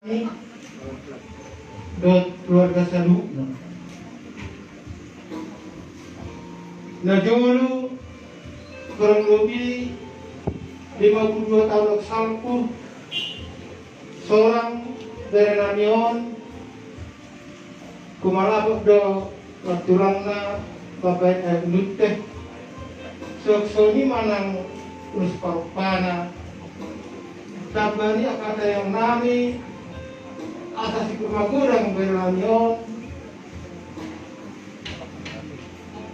Ini keluarga Salu. Nah dulu kurang lebih 52 tahun salpu seorang dari Namion kumalabok do turangna bapak nutte soksoni manang urus parupana tabani akata yang nami atas kurang berlanyon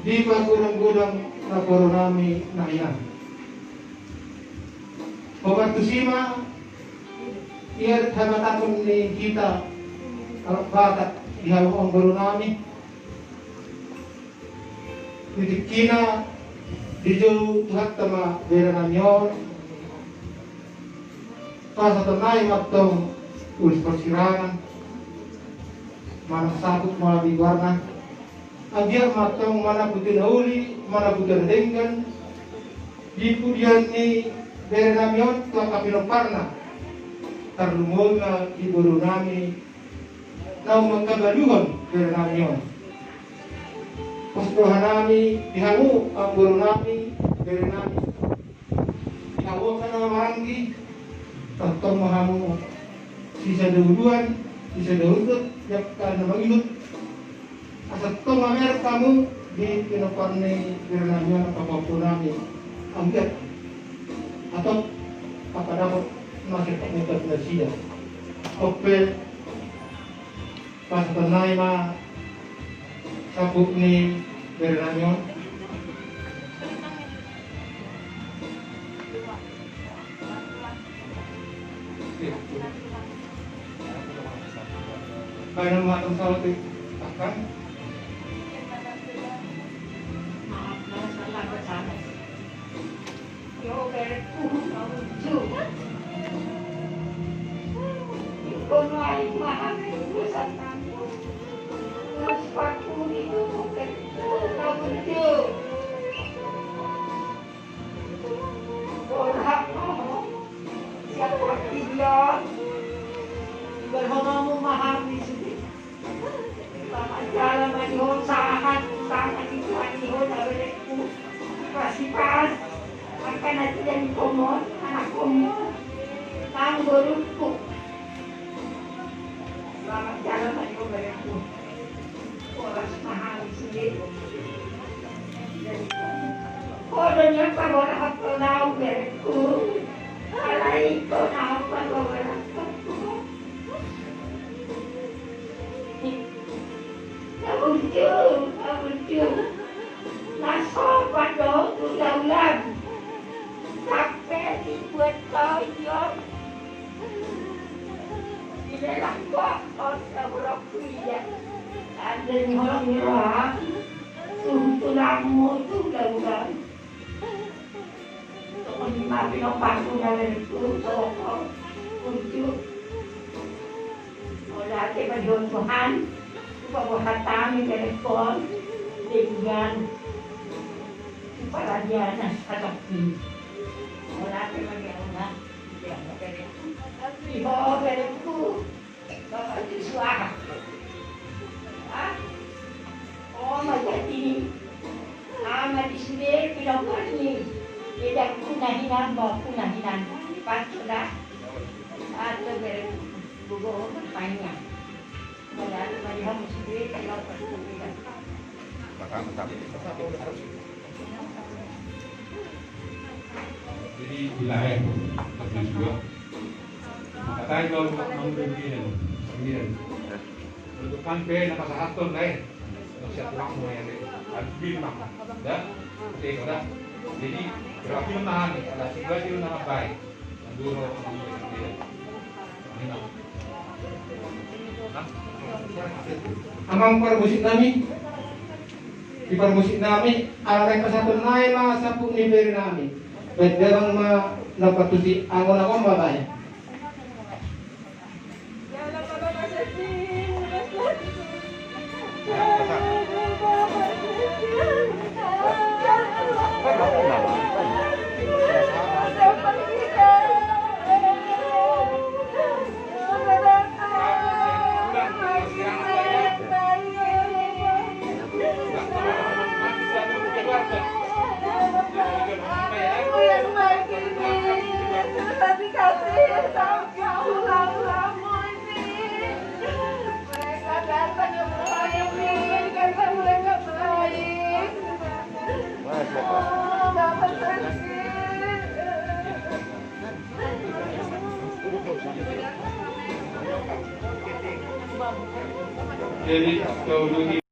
di gudang lapor nami nayan. Obat kusima ia hamatakon ni kita kalau batak di halong guru nami kina di jauh tuhat tama berlanyon pas atanay matong ulis persirangan mana sabuk malah di warna abiar matong mana putih nauli mana putih denggan di pudian ni dari namion tua kapino parna terlumul na di buru nami nau mengkabaluhan dari namion posdohan nami dihangu ang buru nami dari nami dihangu ka na maranggi tentang mahamu sisa dahuluan, sisa dahulu, yang karena mengilut. Asal tu mamer kamu di pinoparni berenangnya apapun nami, angkat atau apa dapat masih tak mudah bersia. Opel pas tenai ma sabuk ni berenangnya. Kaya matang sa ating akan berhomamu mahami sudi. Jalan manihon sangat itu manihon abadku pasipas akan nanti jadi komon anak komon tang beruntuk. Selamat jalan manihon abadku orang mahami sudi. Kodenya pagora hafal nau berku alai ko nau pagora. Muncul, nasopan dong ulang sampai dibuat toyol di dalam kok orang berokwiya ada orang merah tulangmu itu ulang untuk dimati nopanku dari itu tolong muncul oleh hati berjuang Tuhan pembuatan telepon dengan peradianan atau mulai bagaimana di bawah berku bapak siswa oh macam ini amat disini pinokor ni tidak kunahinan bawa kunahinan pas sudah atau berku buku banyak. Jadi wilayah itu juga katanya kalau mengambil begini untuk sampai nakasahaton lain siap tulang semua yang habis mak dah oke dah jadi berarti menahan ada situasi menahan baik dulu ini Amang permusik nami di permusik nami arek kesatu naik lah sapu ni beri nami berderang ma dapat tusi angon babaya Jadi kau